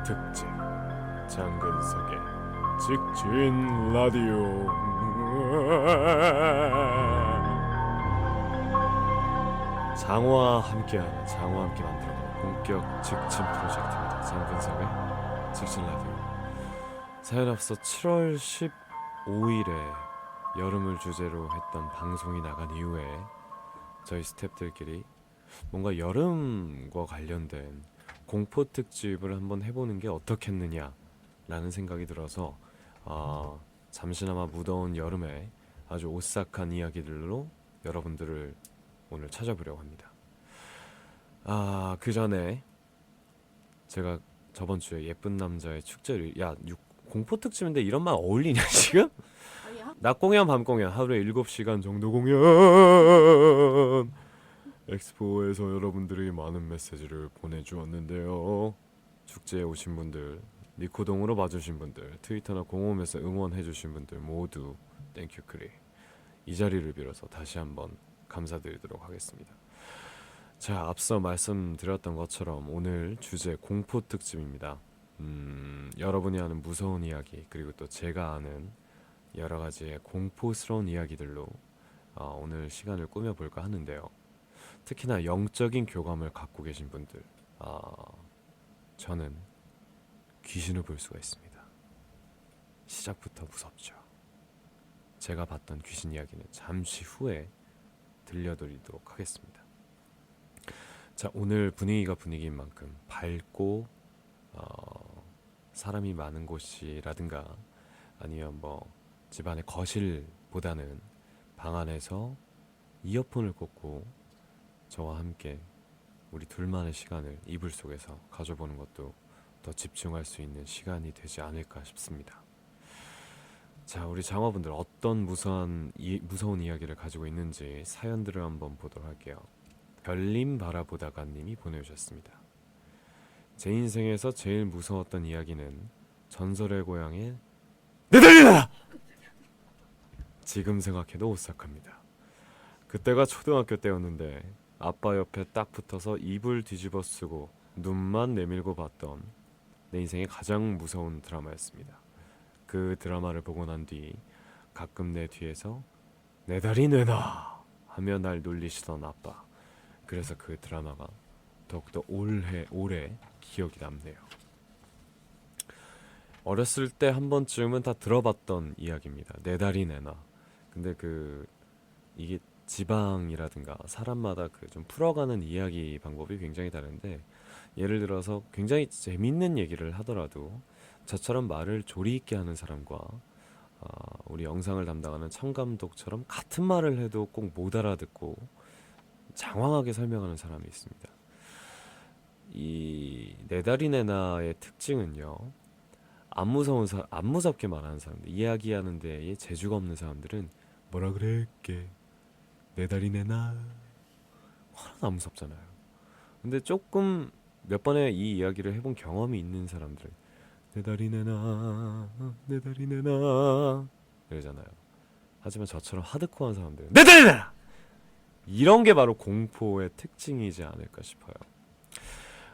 특집 장근석의 직진 라디오. 장어와 함께 만들어가는 본격 직진 프로젝트입니다. 장근석의 직진 라디오. 사연 앞서 7월 15일에 여름을 주제로 했던 방송이 나간 이후에 저희 스태프들끼리 뭔가 여름과 관련된 공포 특집을 한번 해보는 게 어떻겠느냐라는 생각이 들어서 잠시나마 무더운 여름에 아주 오싹한 이야기들로 여러분들을 오늘 찾아보려고 합니다. 그 전에 제가 저번 주에 예쁜 남자의 축제를 공포 특집인데 이런 말 어울리냐 지금? 낮 공연, 밤 공연, 하루에 7시간 정도 공연. 엑스포에서 여러분들이 많은 메시지를 보내주었는데요. 축제에 오신 분들, 니코동으로 봐주신 분들, 트위터나 공홈에서 응원해주신 분들 모두 땡큐 크리. 이 자리를 빌어서 다시 한번 감사드리도록 하겠습니다. 자, 앞서 말씀드렸던 것처럼 오늘 주제 공포 특집입니다. 여러분이 아는 무서운 이야기, 그리고 또 제가 아는 여러 가지의 공포스러운 이야기들로 오늘 시간을 꾸며볼까 하는데요. 특히나 영적인 교감을 갖고 계신 분들, 저는 귀신을 볼 수가 있습니다. 시작부터 무섭죠. 제가 봤던 귀신 이야기는 잠시 후에 들려드리도록 하겠습니다. 자, 오늘 분위기가 분위기인 만큼 밝고 사람이 많은 곳이라든가 아니면 집안의 거실보다는 방 안에서 이어폰을 꽂고 저와 함께 우리 둘만의 시간을 이불 속에서 가져보는 것도 더 집중할 수 있는 시간이 되지 않을까 싶습니다. 자, 우리 장어분들 어떤 무서운 이야기를 가지고 있는지 사연들을 한번 보도록 할게요. 별님 바라보다가 님이 보내주셨습니다. 제 인생에서 제일 무서웠던 이야기는 전설의 고향의 네덜리다! 지금 생각해도 오싹합니다. 그때가 초등학교 때였는데 아빠 옆에 딱 붙어서 이불 뒤집어 쓰고 눈만 내밀고 봤던 내 인생의 가장 무서운 드라마였습니다. 그 드라마를 보고 난 뒤 가끔 내 뒤에서 내 다리 내놔 하며 날 놀리시던 아빠. 그래서 그 드라마가 더욱더 오래 기억이 남네요. 어렸을 때 한 번쯤은 다 들어봤던 이야기입니다. 내 다리 내놔. 근데 이게 지방이라든가 사람마다 좀 풀어가는 이야기 방법이 굉장히 다른데, 예를 들어서 굉장히 재밌는 얘기를 하더라도 저처럼 말을 조리 있게 하는 사람과 우리 영상을 담당하는 참감독처럼 같은 말을 해도 꼭 못 알아듣고 장황하게 설명하는 사람이 있습니다. 이 네 다리 내놔의 특징은요, 안 무섭게 말하는 사람들, 이야기하는 데에 재주가 없는 사람들은 뭐라 그랬게 내 다리 내놔 하나도 안 무섭잖아요. 근데 조금 몇 번의 이 이야기를 해본 경험이 있는 사람들은 내 다리 내놔 내 다리 내놔 이러잖아요. 하지만 저처럼 하드코어한 사람들은 내 다리 내놔 이런 게 바로 공포의 특징이지 않을까 싶어요.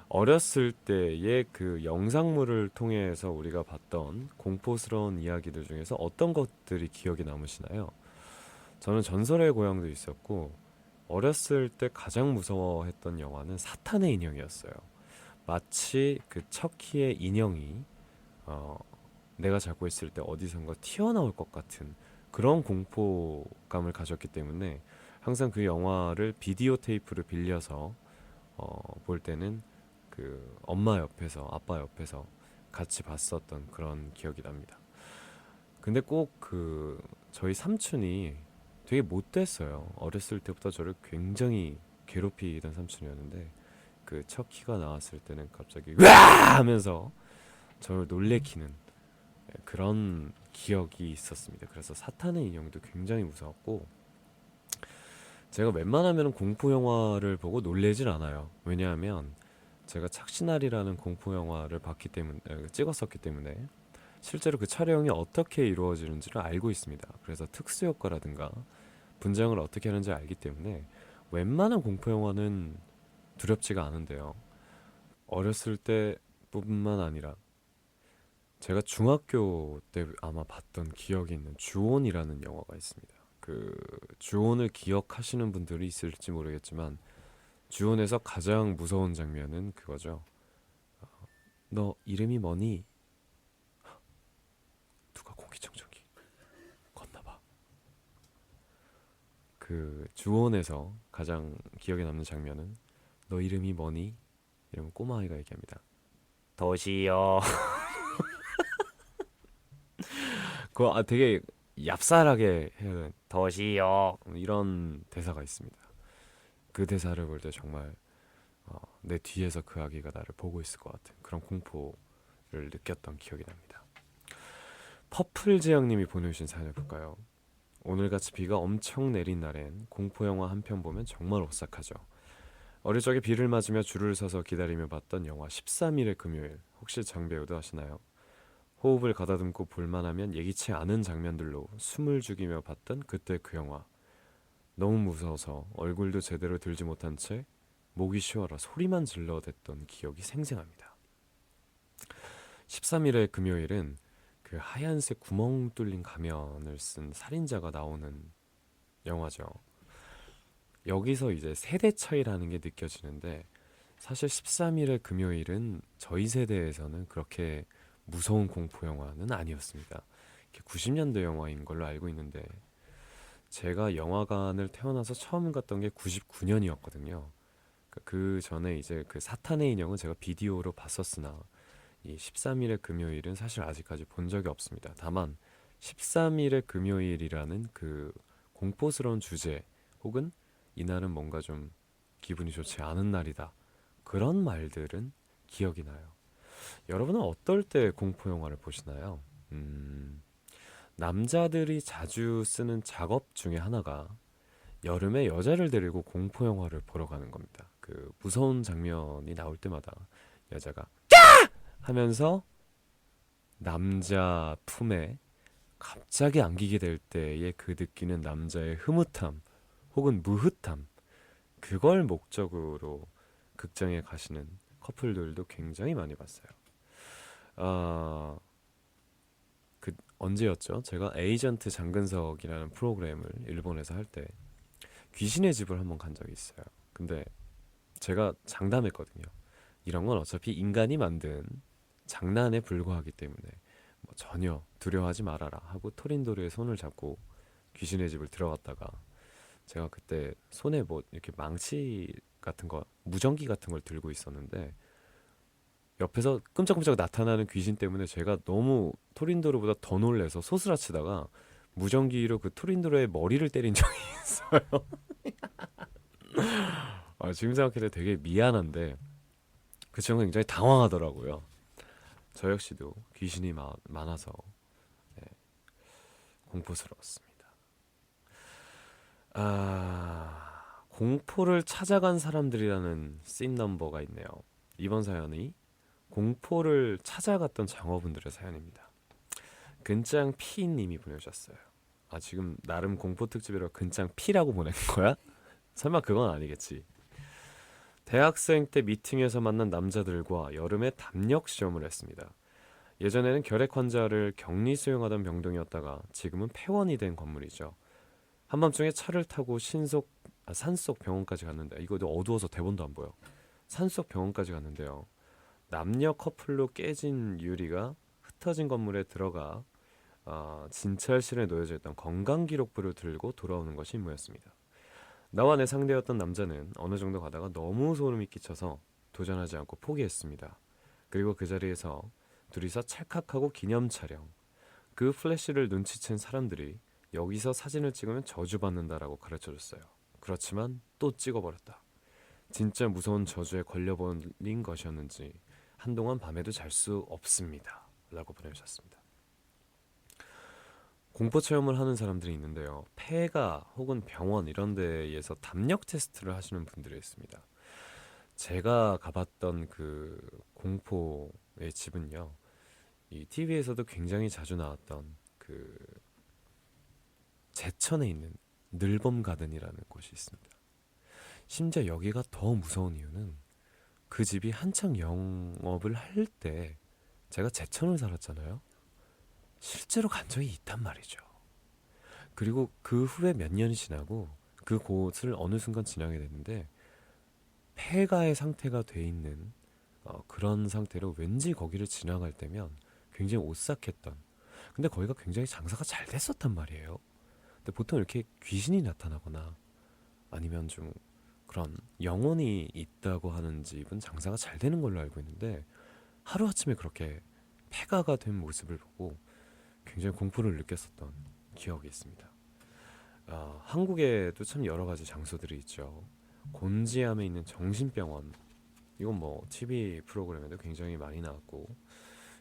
어렸을 때의 그 영상물을 통해서 우리가 봤던 공포스러운 이야기들 중에서 어떤 것들이 기억에 남으시나요? 저는 전설의 고향도 있었고, 어렸을 때 가장 무서워했던 영화는 사탄의 인형이었어요. 마치 그 척키의 인형이 내가 자고 있을 때 어디선가 튀어나올 것 같은 그런 공포감을 가졌기 때문에 항상 그 영화를 비디오 테이프를 빌려서 볼 때는 그 엄마 옆에서 아빠 옆에서 같이 봤었던 그런 기억이 납니다. 근데 꼭 저희 삼촌이 되게 못됐어요. 어렸을 때부터 저를 굉장히 괴롭히던 삼촌이었는데, 그 척키가 나왔을 때는 갑자기 으아! 하면서 저를 놀래키는 그런 기억이 있었습니다. 그래서 사탄의 인형도 굉장히 무서웠고, 제가 웬만하면 공포 영화를 보고 놀래질 않아요. 왜냐하면 제가 착신알이라는 공포 영화를 찍었었기 때문에 실제로 그 촬영이 어떻게 이루어지는지를 알고 있습니다. 그래서 특수 효과라든가 분장을 어떻게 하는지 알기 때문에 웬만한 공포 영화는 두렵지가 않은데요. 어렸을 때 뿐만 아니라 제가 중학교 때 아마 봤던 기억이 있는 주온이라는 영화가 있습니다. 그 주온을 기억하시는 분들이 있을지 모르겠지만 주온에서 가장 무서운 장면은 그거죠. 너 이름이 뭐니? 누가 공기청정기 껐나봐. 그 주온에서 가장 기억에 남는 장면은 너 이름이 뭐니? 이러면 꼬마아이가 얘기합니다. 도시요. 그거 되게 얍살하게 해야 되는 도시요 이런 대사가 있습니다. 그 대사를 볼 때 정말 내 뒤에서 그 아기가 나를 보고 있을 것 같은 그런 공포를 느꼈던 기억이 납니다. 퍼플제형님이 보내주신 사연을 볼까요? 오늘같이 비가 엄청 내린 날엔 공포영화 한 편 보면 정말 오싹하죠. 어릴 적에 비를 맞으며 줄을 서서 기다리며 봤던 영화 13일의 금요일, 혹시 장배우도 아시나요? 호흡을 가다듬고 볼만하면 예기치 않은 장면들로 숨을 죽이며 봤던 그때 그 영화. 너무 무서워서 얼굴도 제대로 들지 못한 채 목이 쉬어라 소리만 질러댔던 기억이 생생합니다. 13일의 금요일은 그 하얀색 구멍 뚫린 가면을 쓴 살인자가 나오는 영화죠. 여기서 이제 세대 차이라는 게 느껴지는데 사실 13일의 금요일은 저희 세대에서는 그렇게 무서운 공포 영화는 아니었습니다. 90년대 영화인 걸로 알고 있는데 제가 영화관을 태어나서 처음 갔던 게 99년이었거든요. 그 전에 이제 그 사탄의 인형은 제가 비디오로 봤었으나 이 13일의 금요일은 사실 아직까지 본 적이 없습니다. 다만 13일의 금요일이라는 그 공포스러운 주제 혹은 이날은 뭔가 좀 기분이 좋지 않은 날이다. 그런 말들은 기억이 나요. 여러분은 어떨 때 공포 영화를 보시나요? 남자들이 자주 쓰는 작업 중에 하나가 여름에 여자를 데리고 공포 영화를 보러 가는 겁니다. 그 무서운 장면이 나올 때마다 여자가 하면서 남자 품에 갑자기 안기게 될 때의 그 느끼는 남자의 흐뭇함 혹은 무흐함, 그걸 목적으로 극장에 가시는 커플들도 굉장히 많이 봤어요. 아, 그 언제였죠? 제가 에이전트 장근석이라는 프로그램을 일본에서 할 때 귀신의 집을 한번 간 적이 있어요. 근데 제가 장담했거든요. 이런 건 어차피 인간이 만든 장난에 불과하기 때문에 뭐 전혀 두려워하지 말아라 하고 토린도르의 손을 잡고 귀신의 집을 들어갔다가 제가 그때 손에 뭐 이렇게 망치 같은 거, 무전기 같은 걸 들고 있었는데 옆에서 끔짝끔짝 나타나는 귀신 때문에 제가 너무 토린도르보다 더 놀래서 소스라치다가 무전기로 그 토린도르의 머리를 때린 적이 있어요. 지금 생각해도 되게 미안한데 그 친구가 굉장히 당황하더라고요. 저 역시도 귀신이 많아서 네, 공포스러웠습니다. 공포를 찾아간 사람들이라는 씬 넘버가 있네요. 이번 사연이 공포를 찾아갔던 장어분들의 사연입니다. 근짱 피님이 보내주셨어요. 지금 나름 공포 특집이라 근짱 피라고 보낸 거야? 설마 그건 아니겠지. 대학생 때 미팅에서 만난 남자들과 여름에 담력 시험을 했습니다. 예전에는 결핵 환자를 격리 수용하던 병동이었다가 지금은 폐원이 된 건물이죠. 한밤중에 차를 타고 산속 병원까지 갔는데 이거 어두워서 대본도 안 보여. 산속 병원까지 갔는데요. 남녀 커플로 깨진 유리가 흩어진 건물에 들어가 진찰실에 놓여져 있던 건강기록부를 들고 돌아오는 것이 임무였습니다. 나와 내 상대였던 남자는 어느 정도 가다가 너무 소름이 끼쳐서 도전하지 않고 포기했습니다. 그리고 그 자리에서 둘이서 찰칵하고 기념 촬영. 그 플래시를 눈치챈 사람들이 여기서 사진을 찍으면 저주받는다라고 가르쳐줬어요. 그렇지만 또 찍어버렸다. 진짜 무서운 저주에 걸려버린 것이었는지 한동안 밤에도 잘 수 없습니다. 라고 보내주셨습니다. 공포 체험을 하는 사람들이 있는데요. 폐가 혹은 병원 이런 데에서 담력 테스트를 하시는 분들이 있습니다. 제가 가봤던 그 공포의 집은요. 이 TV에서도 굉장히 자주 나왔던 그 제천에 있는 늘봄 가든이라는 곳이 있습니다. 심지어 여기가 더 무서운 이유는 그 집이 한창 영업을 할 때 제가 제천을 살았잖아요. 실제로 간 적이 있단 말이죠. 그리고 그 후에 몇 년이 지나고 그 곳을 어느 순간 지나게 됐는데 폐가의 상태가 돼 있는 그런 상태로 왠지 거기를 지나갈 때면 굉장히 오싹했던, 근데 거기가 굉장히 장사가 잘 됐었단 말이에요. 근데 보통 이렇게 귀신이 나타나거나 아니면 좀 그런 영혼이 있다고 하는 집은 장사가 잘 되는 걸로 알고 있는데 하루아침에 그렇게 폐가가 된 모습을 보고 굉장히 공포를 느꼈었던 기억이 있습니다. 한국에도 참 여러 가지 장소들이 있죠. 곤지암에 있는 정신병원, 이건 뭐 TV 프로그램에도 굉장히 많이 나왔고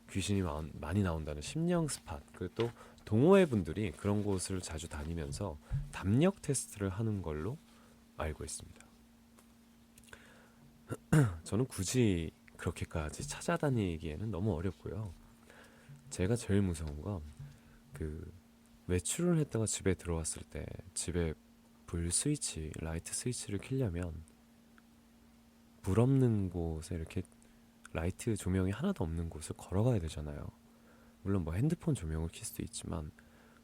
귀신이 많이 나온다는 심령 스팟, 그리고 또 동호회 분들이 그런 곳을 자주 다니면서 담력 테스트를 하는 걸로 알고 있습니다. 저는 굳이 그렇게까지 찾아다니기에는 너무 어렵고요. 제가 제일 무서운 건 그 외출을 했다가 집에 들어왔을 때 집에 불 스위치, 라이트 스위치를 켜려면 불 없는 곳에 이렇게 라이트 조명이 하나도 없는 곳을 걸어가야 되잖아요. 물론 뭐 핸드폰 조명을 켤 수도 있지만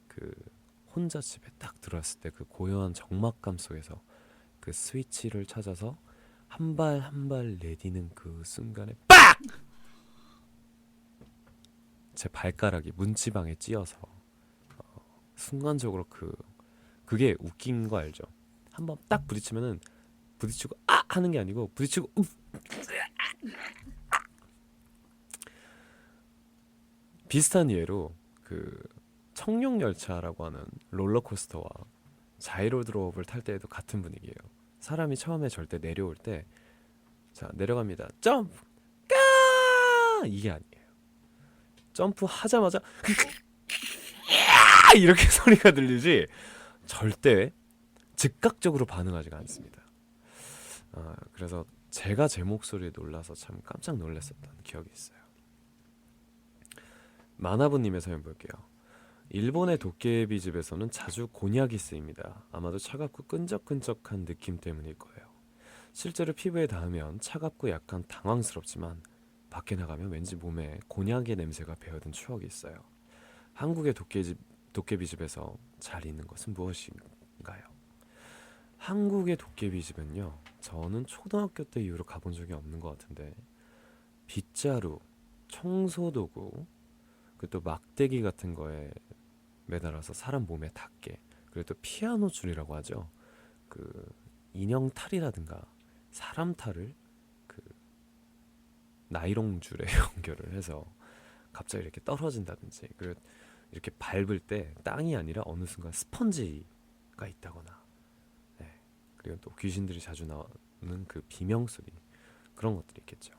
그 혼자 집에 딱 들어왔을 때 그 고요한 적막감 속에서 그 스위치를 찾아서 한 발 한 발 내디는 그 순간에 빡! 제 발가락이 문지방에 찧어서 순간적으로 그게 웃긴 거 알죠? 한번 딱 부딪히면은 부딪히고 아 하는 게 아니고 부딪히고 비슷한 예로 그 청룡열차라고 하는 롤러코스터와 자이로드롭을 탈 때에도 같은 분위기예요. 사람이 처음에 절대 내려올 때 자 내려갑니다. 점프! 까! 이게 아니에요. 점프 하자마자 이렇게 소리가 들리지 절대 즉각적으로 반응하지가 않습니다. 그래서 제가 제 목소리에 놀라서 참 깜짝 놀랐었던 기억이 있어요. 마나부님의 사연 볼게요. 일본의 도깨비 집에서는 자주 곤약이 쓰입니다. 아마도 차갑고 끈적끈적한 느낌 때문일 거예요. 실제로 피부에 닿으면 차갑고 약간 당황스럽지만 밖에 나가면 왠지 몸에 곤약의 냄새가 배어든 추억이 있어요. 한국의 도깨비 집에서 잘 있는 것은 무엇인가요? 한국의 도깨비 집은요, 저는 초등학교 때 이후로 가본 적이 없는 것 같은데 빗자루, 청소도구, 그리고 또 막대기 같은 거에 매달아서 사람 몸에 닿게, 그리고 또 피아노 줄이라고 하죠. 그 인형 탈이라든가 사람 탈을 그 나이롱 줄에 연결을 해서 갑자기 이렇게 떨어진다든지, 그리고 이렇게 밟을 때 땅이 아니라 어느 순간 스펀지가 있다거나, 네. 그리고 또 귀신들이 자주 나오는 그 비명 소리, 그런 것들이 있겠죠.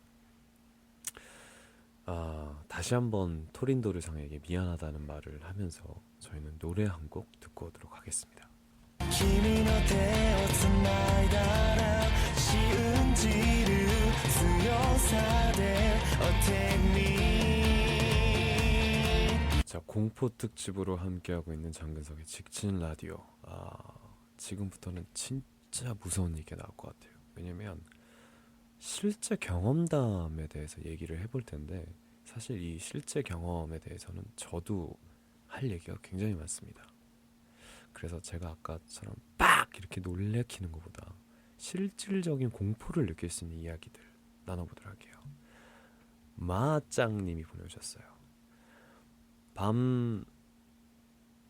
다시 한번 토린도르상에게 미안하다는 말을 하면서 저희는 노래 한 곡 듣고 오도록 하겠습니다. 君の手をつないだら幸せで어땠니 자, 공포 특집으로 함께하고 있는 장근석의 직진 라디오. 지금부터는 진짜 무서운 얘기가 나올 것 같아요. 왜냐면 실제 경험담에 대해서 얘기를 해볼 텐데 사실 이 실제 경험에 대해서는 저도 할 얘기가 굉장히 많습니다. 그래서 제가 아까처럼 빡! 이렇게 놀래키는 것보다 실질적인 공포를 느낄 수 있는 이야기들 나눠보도록 할게요. 마짱님이 보내주셨어요. 밤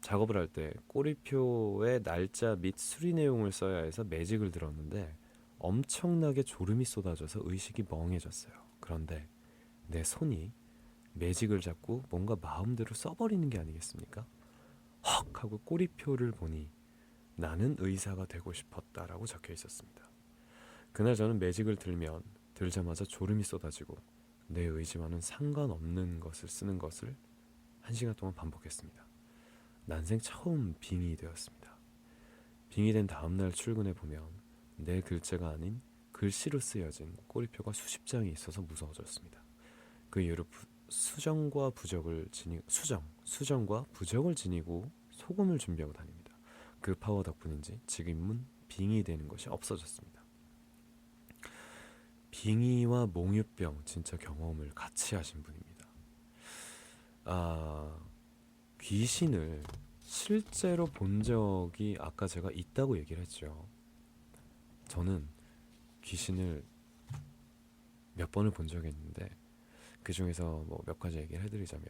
작업을 할 때 꼬리표에 날짜 및 수리 내용을 써야 해서 매직을 들었는데 엄청나게 졸음이 쏟아져서 의식이 멍해졌어요. 그런데 내 손이 매직을 잡고 뭔가 마음대로 써버리는 게 아니겠습니까? 헉 하고 꼬리표를 보니 나는 의사가 되고 싶었다라고 적혀 있었습니다. 그날 저는 매직을 들자마자 졸음이 쏟아지고 내 의지와는 상관없는 것을 쓰는 것을 1시간 동안 반복했습니다. 난생 처음 빙이 되었습니다. 빙이 된 다음날 출근해 보면 내 글자가 아닌 글씨로 쓰여진 꼬리표가 수십 장이 있어서 무서워졌습니다. 그 이후로 수정과 부적을 지니고 소금을 준비하고 다닙니다. 그 파워 덕분인지 지금은 빙이 되는 것이 없어졌습니다. 빙의와 몽유병 진짜 경험을 같이 하신 분입니다. 아, 귀신을 실제로 본 적이 아까 제가 있다고 얘기를 했죠. 저는 귀신을 몇 번을 본 적이 있는데 그 중에서 뭐 몇 가지 얘기를 해드리자면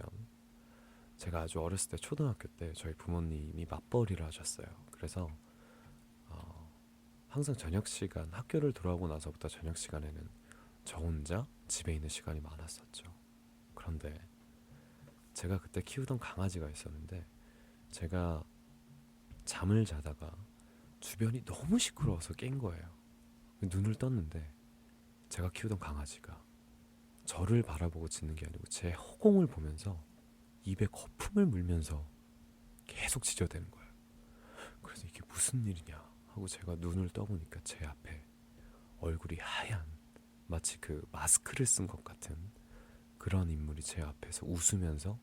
제가 아주 어렸을 때 초등학교 때 저희 부모님이 맞벌이를 하셨어요. 그래서 어, 항상 저녁 시간 학교를 돌아오고 나서부터 저녁 시간에는 저 혼자 집에 있는 시간이 많았었죠. 그런데 제가 그때 키우던 강아지가 있었는데 제가 잠을 자다가 주변이 너무 시끄러워서 깬 거예요. 눈을 떴는데 제가 키우던 강아지가 저를 바라보고 짖는 게 아니고 제 허공을 보면서 입에 거품을 물면서 계속 짖어대는 거예요. 그래서 이게 무슨 일이냐 하고 제가 눈을 떠보니까 제 앞에 얼굴이 하얀 마치 그 마스크를 쓴 것 같은 그런 인물이 제 앞에서 웃으면서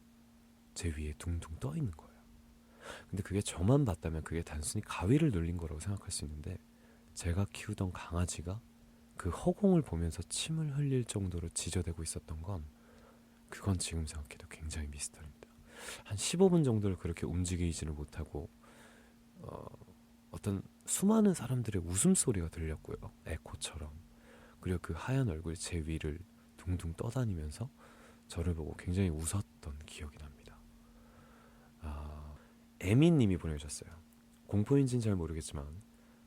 제 위에 둥둥 떠 있는 거예요. 근데 그게 저만 봤다면 그게 단순히 가위를 눌린 거라고 생각할 수 있는데 제가 키우던 강아지가 그 허공을 보면서 침을 흘릴 정도로 짖어대고 있었던 건 그건 지금 생각해도 굉장히 미스터리입니다. 한 15분 정도를 그렇게 움직이지는 못하고 어떤 수많은 사람들의 웃음소리가 들렸고요. 에코처럼. 그리고 그 하얀 얼굴이 제 위를 둥둥 떠다니면서 저를 보고 굉장히 웃었던 기억이 납니다. 에미님이 보내주셨어요. 공포인지는 잘 모르겠지만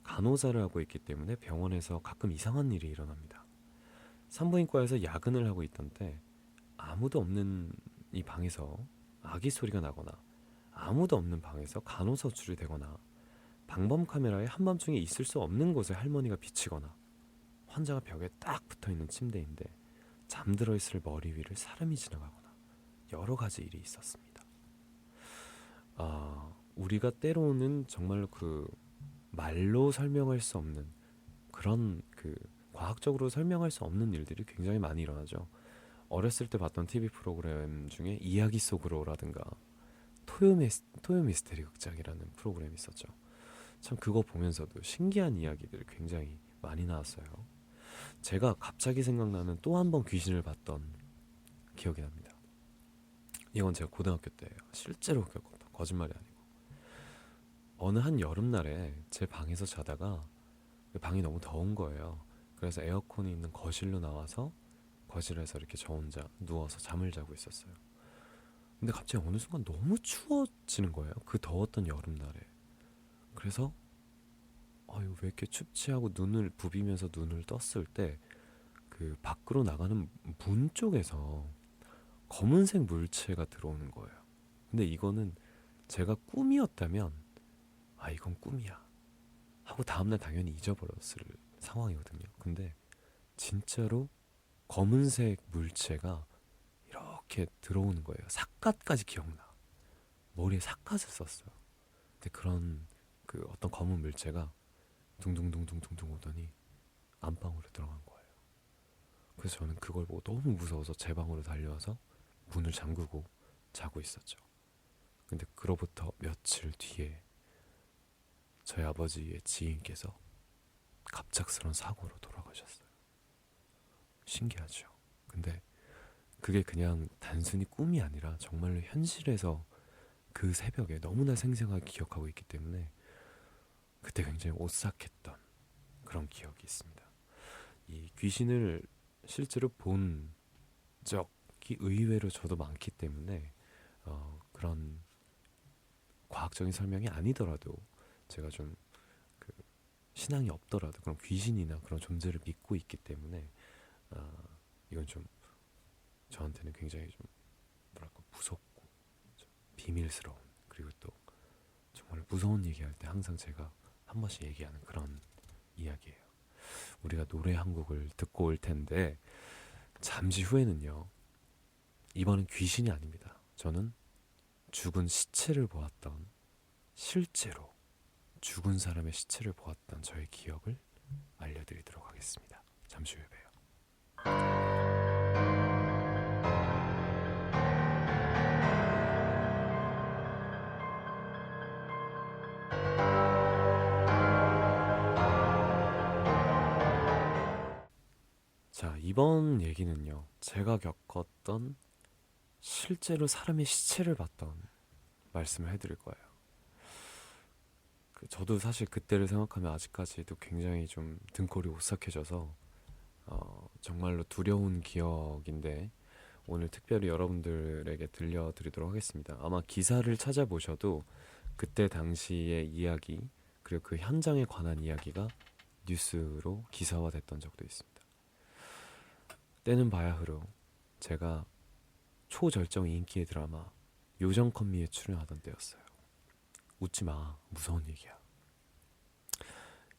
간호사를 하고 있기 때문에 병원에서 가끔 이상한 일이 일어납니다. 산부인과에서 야근을 하고 있던 때 아무도 없는 이 방에서 아기 소리가 나거나 아무도 없는 방에서 간호사 호출이 되거나 방범 카메라에 한밤중에 있을 수 없는 곳에 할머니가 비치거나 환자가 벽에 딱 붙어있는 침대인데 잠들어 있을 머리 위를 사람이 지나가거나 여러 가지 일이 있었습니다. 우리가 때로는 정말로 그 말로 설명할 수 없는 그런 그 과학적으로 설명할 수 없는 일들이 굉장히 많이 일어나죠. 어렸을 때 봤던 TV 프로그램 중에 이야기 속으로라든가 토요 미스테리 극장이라는 프로그램이 있었죠. 참 그거 보면서도 신기한 이야기들이 굉장히 많이 나왔어요. 제가 갑자기 생각나는 또 한 번 귀신을 봤던 기억이 납니다. 이건 제가 고등학교 때예요. 실제로 겪었던 거짓말이 아니고 어느 한 여름날에 제 방에서 자다가 방이 너무 더운 거예요. 그래서 에어컨이 있는 거실로 나와서 거실에서 이렇게 저 혼자 누워서 잠을 자고 있었어요. 근데 갑자기 어느 순간 너무 추워지는 거예요. 그 더웠던 여름날에. 그래서 왜 이렇게 춥지 하고 눈을 부비면서 눈을 떴을 때 그 밖으로 나가는 문 쪽에서 검은색 물체가 들어오는 거예요. 근데 이거는 제가 꿈이었다면 이건 꿈이야 하고 다음날 당연히 잊어버렸을 상황이거든요. 근데 진짜로 검은색 물체가 이렇게 들어오는 거예요. 삿갓까지 기억나. 머리에 삿갓을 썼어요. 근데 그런 그 어떤 검은 물체가 둥둥둥둥둥둥 오더니 안방으로 들어간 거예요. 그래서 저는 그걸 보고 너무 무서워서 제 방으로 달려와서 문을 잠그고 자고 있었죠. 근데 그로부터 며칠 뒤에 저희 아버지의 지인께서 갑작스런 사고로 돌아가셨어요. 신기하죠. 근데 그게 그냥 단순히 꿈이 아니라 정말로 현실에서 그 새벽에 너무나 생생하게 기억하고 있기 때문에 그때 굉장히 오싹했던 그런 기억이 있습니다. 이 귀신을 실제로 본 적이 의외로 저도 많기 때문에 그런 과학적인 설명이 아니더라도 제가 좀 그 신앙이 없더라도 그런 귀신이나 그런 존재를 믿고 있기 때문에 이건 좀 저한테는 굉장히 좀 뭐랄까 무섭고 좀 비밀스러운 그리고 또 정말 무서운 얘기할 때 항상 제가 한 번씩 얘기하는 그런 이야기예요. 우리가 노래 한 곡을 듣고 올 텐데 잠시 후에는요. 이번엔 귀신이 아닙니다. 저는 죽은 시체를 보았던 실제로 죽은 사람의 시체를 보았던 저의 기억을 알려드리도록 하겠습니다. 잠시 후에 봬요. 자, 이번 얘기는요, 제가 겪었던 실제로 사람의 시체를 봤던 말씀을 해드릴 거예요. 저도 사실 그때를 생각하면 아직까지도 굉장히 좀 등골이 오싹해져서 정말로 두려운 기억인데 오늘 특별히 여러분들에게 들려드리도록 하겠습니다. 아마 기사를 찾아보셔도 그때 당시의 이야기 그리고 그 현장에 관한 이야기가 뉴스로 기사화됐던 적도 있습니다. 때는 바야흐로 제가 초절정 인기의 드라마 요정컨미에 출연하던 때였어요. 웃지마, 무서운 얘기야.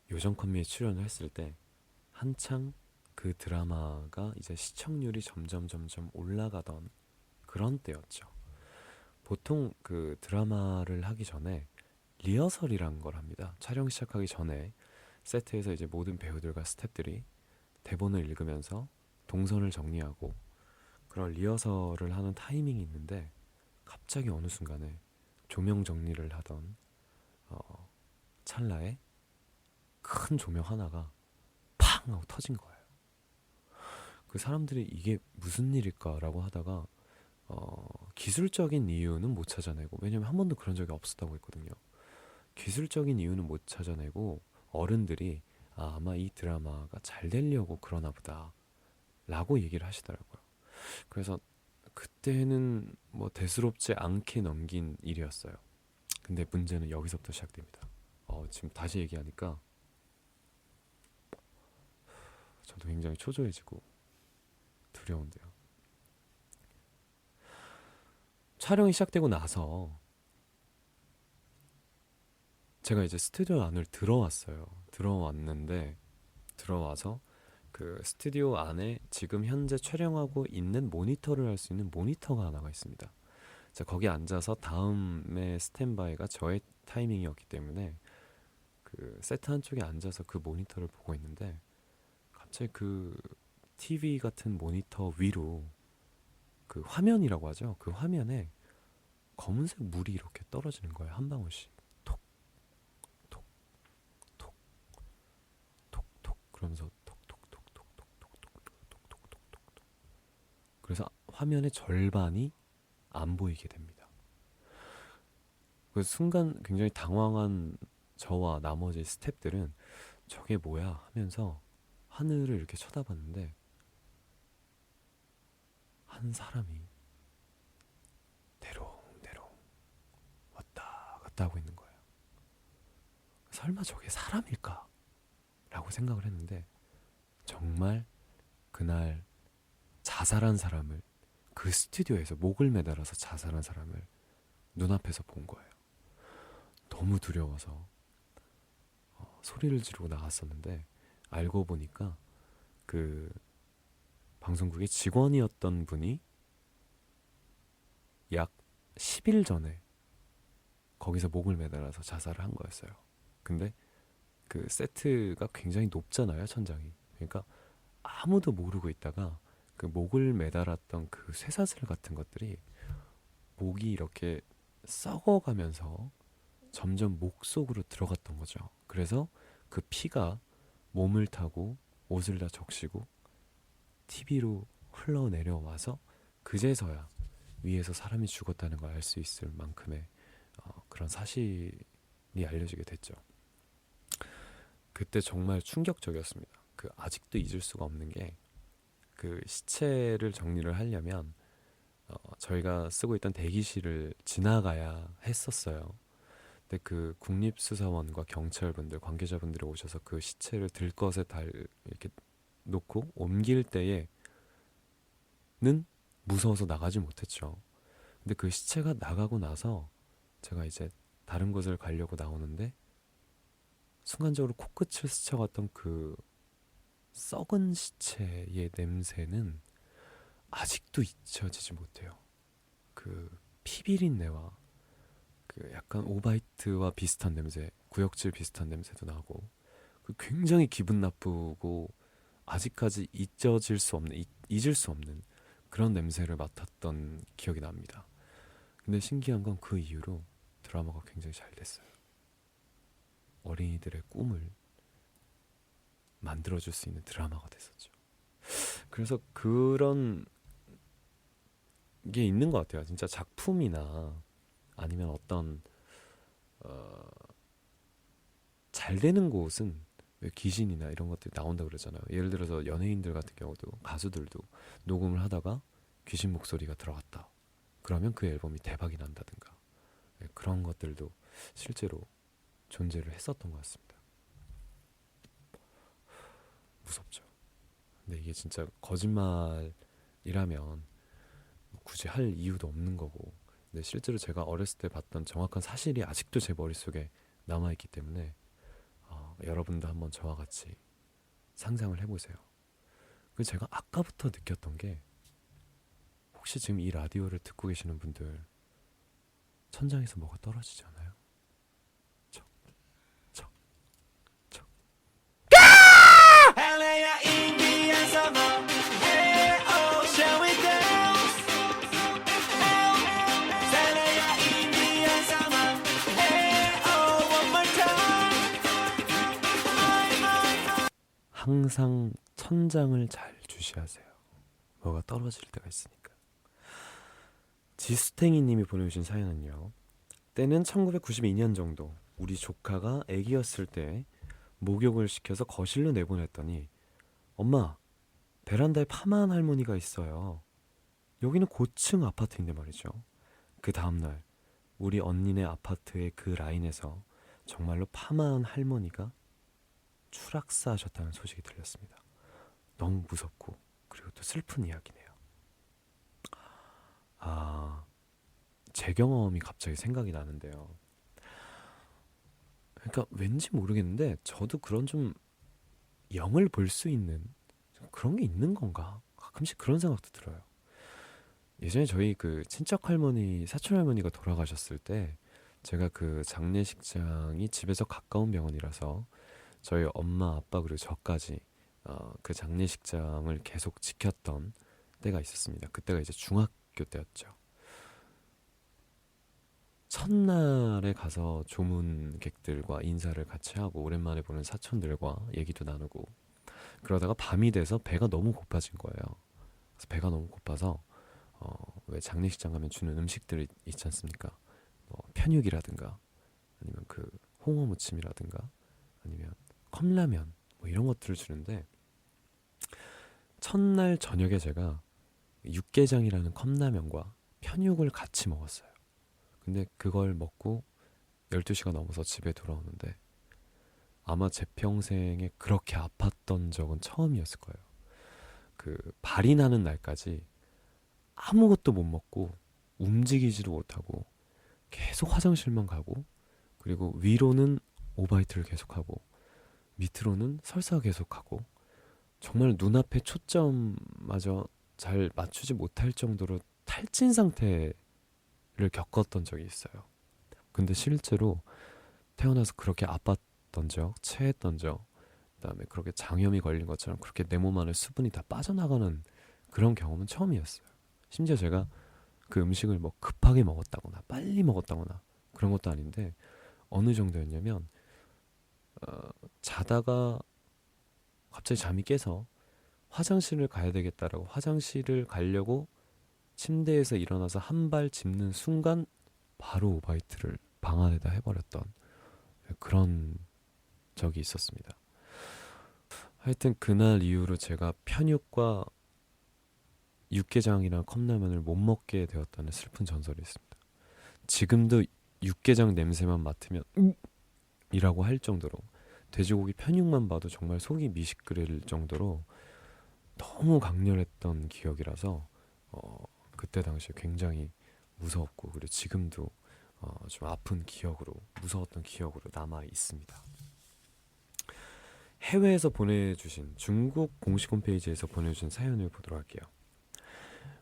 요정컨미에 출연을 했을 때 한창 그 드라마가 이제 시청률이 점점 올라가던 그런 때였죠. 보통 그 드라마를 하기 전에 리허설이란 걸 합니다. 촬영 시작하기 전에 세트에서 이제 모든 배우들과 스태프들이 대본을 읽으면서 동선을 정리하고 그런 리허설을 하는 타이밍이 있는데 갑자기 어느 순간에 조명 정리를 하던 찰나에 큰 조명 하나가 팡 하고 터진 거예요. 그 사람들이 이게 무슨 일일까라고 하다가 기술적인 이유는 못 찾아내고, 왜냐면 한 번도 그런 적이 없었다고 했거든요. 기술적인 이유는 못 찾아내고 어른들이 아마 이 드라마가 잘 되려고 그러나 보다 라고 얘기를 하시더라고요. 그래서 그때는 뭐 대수롭지 않게 넘긴 일이었어요. 근데 문제는 여기서부터 시작됩니다. 지금 다시 얘기하니까 저도 굉장히 초조해지고 두려운데요. 촬영이 시작되고 나서 제가 이제 스튜디오 안을 들어왔어요. 들어와서 그 스튜디오 안에 지금 현재 촬영하고 있는 모니터를 할 수 있는 모니터가 하나가 있습니다. 자, 거기 앉아서 다음에 스탠바이가 저의 타이밍이었기 때문에 그 세트 한쪽에 앉아서 그 모니터를 보고 있는데 갑자기 그 TV 같은 모니터 위로 그 화면이라고 하죠. 그 화면에 검은색 물이 이렇게 떨어지는 거예요. 한 방울씩. 톡, 톡, 톡, 톡, 톡. 그러면서 톡, 톡, 톡, 톡, 톡, 톡, 톡, 톡, 톡, 톡, 톡, 톡, 톡. 그래서 화면의 절반이 안 보이게 됩니다. 그 순간 굉장히 당황한 저와 나머지 스태프들은 저게 뭐야 하면서 하늘을 이렇게 쳐다봤는데 한 사람이 대롱대롱 왔다 갔다 하고 있는 거예요. 설마 저게 사람일까? 라고 생각을 했는데 정말 그날 자살한 사람을, 그 스튜디오에서 목을 매달아서 자살한 사람을 눈앞에서 본 거예요. 너무 두려워서 소리를 지르고 나갔었는데 알고 보니까 그 방송국의 직원이었던 분이 약 10일 전에 거기서 목을 매달아서 자살을 한 거였어요. 근데 그 세트가 굉장히 높잖아요, 천장이. 그러니까 아무도 모르고 있다가 그 목을 매달았던 그 쇠사슬 같은 것들이 목이 이렇게 썩어가면서 점점 목 속으로 들어갔던 거죠. 그래서 그 피가 몸을 타고 옷을 다 적시고 TV로 흘러내려와서 그제서야 위에서 사람이 죽었다는 걸 알 수 있을 만큼의 그런 사실이 알려지게 됐죠. 그때 정말 충격적이었습니다. 그 아직도 잊을 수가 없는 게 그 시체를 정리를 하려면 저희가 쓰고 있던 대기실을 지나가야 했었어요. 근데 그 국립수사원과 경찰분들, 관계자분들이 오셔서 그 시체를 들것에 이렇게 놓고 옮길 때에는 무서워서 나가지 못했죠. 근데 그 시체가 나가고 나서 제가 이제 다른 곳을 가려고 나오는데 순간적으로 코끝을 스쳐갔던 그 썩은 시체의 냄새는 아직도 잊혀지지 못해요. 그 피비린내와 그 약간 오바이트와 비슷한 냄새, 구역질 비슷한 냄새도 나고 그 굉장히 기분 나쁘고 아직까지 잊을 수 없는 그런 냄새를 맡았던 기억이 납니다. 근데 신기한 건 그 이후로 드라마가 굉장히 잘 됐어요. 어린이들의 꿈을 만들어줄 수 있는 드라마가 됐었죠. 그래서 그런 게 있는 것 같아요. 진짜 작품이나 아니면 어떤 잘 되는 곳은 왜 귀신이나 이런 것들이 나온다 그러잖아요. 예를 들어서 연예인들 같은 경우도 가수들도 녹음을 하다가 귀신 목소리가 들어갔다. 그러면 그 앨범이 대박이 난다든가. 네, 그런 것들도 실제로 존재를 했었던 것 같습니다. 무섭죠. 근데 이게 진짜 거짓말이라면 굳이 할 이유도 없는 거고. 근데 실제로 제가 어렸을 때 봤던 정확한 사실이 아직도 제 머릿속에 남아있기 때문에 여러분도 한번 저와 같이 상상을 해보세요. 그리고 제가 아까부터 느꼈던 게 혹시 지금 이 라디오를 듣고 계시는 분들 천장에서 뭐가 떨어지지 않아요? 척, 척, 척. LA야 인디안 서머 에어 shall we dance LA야 인디안 서머 에어 one more time 항상 천장을 잘 주시하세요. 뭐가 떨어질 때가 있으니까. 지스탱이 님이 보내주신 사연은요. 때는 1992년 정도 우리 조카가 아기였을 때 목욕을 시켜서 거실로 내보냈더니 엄마 베란다에 파마한 할머니가 있어요. 여기는 고층 아파트인데 말이죠. 그 다음날 우리 언니네 아파트의 그 라인에서 정말로 파마한 할머니가 추락사하셨다는 소식이 들렸습니다. 너무 무섭고 그리고 또 슬픈 이야기네요. 제 경험이 갑자기 생각이 나는데요. 그러니까 왠지 모르겠는데 저도 그런 좀 영을 볼 수 있는 그런 게 있는 건가? 가끔씩 그런 생각도 들어요. 예전에 저희 그 친척 할머니, 사촌 할머니가 돌아가셨을 때 제가 그 장례식장이 집에서 가까운 병원이라서 저희 엄마, 아빠 그리고 저까지 그 장례식장을 계속 지켰던 때가 있었습니다. 그때가 이제 중학교 때였죠. 첫날에 가서 조문객들과 인사를 같이 하고 오랜만에 보는 사촌들과 얘기도 나누고 그러다가 밤이 돼서 배가 너무 고파진 거예요. 그래서 배가 너무 고파서 왜 장례식장 가면 주는 음식들 있지 않습니까? 뭐 편육이라든가 아니면 그 홍어 무침이라든가 아니면 컵라면 뭐 이런 것들을 주는데 첫날 저녁에 제가 육개장이라는 컵라면과 편육을 같이 먹었어요. 근데 그걸 먹고 12시가 넘어서 집에 돌아오는데 아마 제 평생에 그렇게 아팠던 적은 처음이었을 거예요. 그 발이 나는 날까지 아무것도 못 먹고 움직이지도 못하고 계속 화장실만 가고 그리고 위로는 오바이트를 계속하고 밑으로는 설사 계속하고 정말 눈앞에 초점마저 잘 맞추지 못할 정도로 탈진 상태를 겪었던 적이 있어요. 근데 실제로 태어나서 그렇게 아팠던 적, 체했던 적, 그다음에 그렇게 장염이 걸린 것처럼 그렇게 내 몸 안에 수분이 다 빠져나가는 그런 경험은 처음이었어요. 심지어 제가 그 음식을 뭐 급하게 먹었다거나 빨리 먹었다거나 그런 것도 아닌데 어느 정도였냐면 자다가 갑자기 잠이 깨서 화장실을 가야 되겠다라고 화장실을 가려고 침대에서 일어나서 한 발 짚는 순간 바로 오바이트를 방 안에다 해버렸던 그런 적이 있었습니다. 하여튼 그날 이후로 제가 편육과 육개장이랑 컵라면을 못 먹게 되었다는 슬픈 전설이 있습니다. 지금도 육개장 냄새만 맡으면 이라고 할 정도로 돼지고기 편육만 봐도 정말 속이 미식거릴 정도로 너무 강렬했던 기억이라서 그때 당시에 굉장히 무서웠고 그리고 지금도 좀 아픈 기억으로 무서웠던 기억으로 남아 있습니다. 해외에서 보내주신 중국 공식 홈페이지에서 보내주신 사연을 보도록 할게요.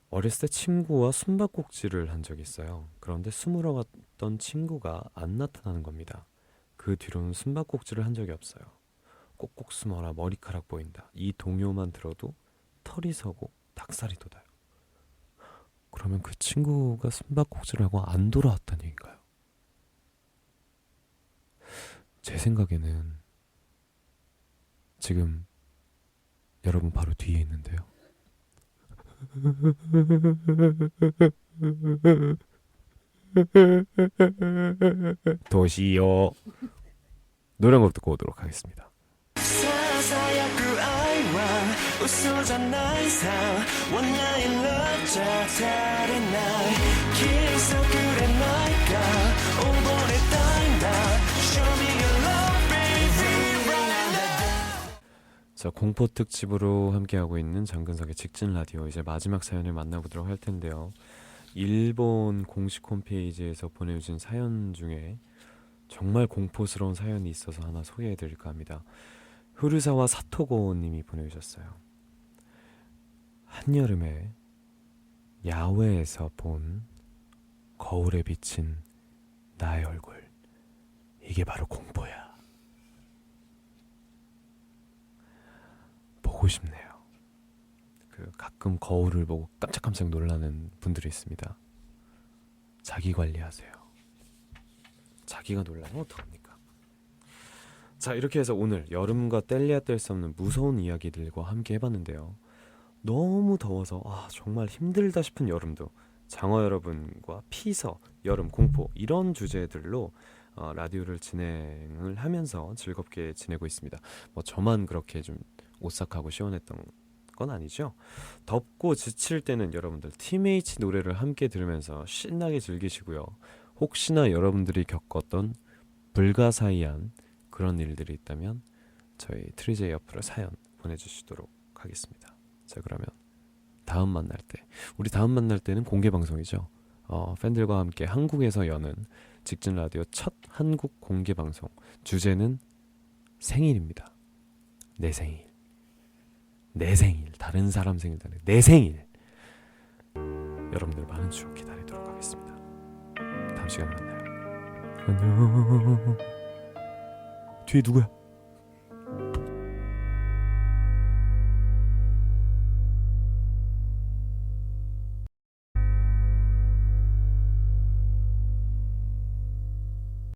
어렸을 때 친구와 숨바꼭질을 한 적이 있어요. 그런데 숨으러 갔던 친구가 안 나타나는 겁니다. 그 뒤로는 숨바꼭질을 한 적이 없어요. 꼭꼭 숨어라 머리카락 보인다. 이 동요만 들어도 털이 서고 닭살이 돋아요. 그러면 그 친구가 숨바꼭질을 하고 안 돌아왔다는 얘기인가요? 제 생각에는 지금 여러분 바로 뒤에 있는데요. 도시요. 노래 한 곡 듣고 오도록 하겠습니다. ささやく愛は嘘じゃないさ One night love じゃ足りないキスくれないか溺れたいんだ Show me your love baby right. 자, 공포 특집으로 함께하고 있는 장근석의 직진 라디오, 이제 마지막 사연을 만나보도록 할 텐데요. 일본 공식 홈페이지에서 보내주신 사연 중에 정말 공포스러운 사연이 있어서 하나 소개해드릴까 합니다. 후르사와 사토고 님이 보내주셨어요. 한여름에 야외에서 본 거울에 비친 나의 얼굴, 이게 바로 공포야. 보고 싶네요. 가끔 거울을 보고 깜짝깜짝 놀라는 분들이 있습니다. 자기 관리하세요. 자기가 놀라면 어떡합니까? 자, 이렇게 해서 오늘 여름과 뗄래야 뗄 수 없는 무서운 이야기들과 함께 해봤는데요. 너무 더워서 정말 힘들다 싶은 여름도 장어 여러분과 피서, 여름 공포 이런 주제들로 라디오를 진행을 하면서 즐겁게 지내고 있습니다. 뭐 저만 그렇게 좀 오싹하고 시원했던 건 아니죠. 덥고 지칠 때는 여러분들 팀H 노래를 함께 들으면서 신나게 즐기시고요. 혹시나 여러분들이 겪었던 불가사의한 그런 일들이 있다면 저희 트리제이 옆으로 사연 보내주시도록 하겠습니다. 자, 그러면 우리 다음 만날 때는 공개 방송이죠. 팬들과 함께 한국에서 여는 직진 라디오 첫 한국 공개 방송, 주제는 생일입니다. 내 생일, 다른 사람 생일도 아니고 내 생일. 여러분들 많은 추억 기다리도록 하겠습니다. 다음 시간에 만나요. 안녕. 뒤에 누구야?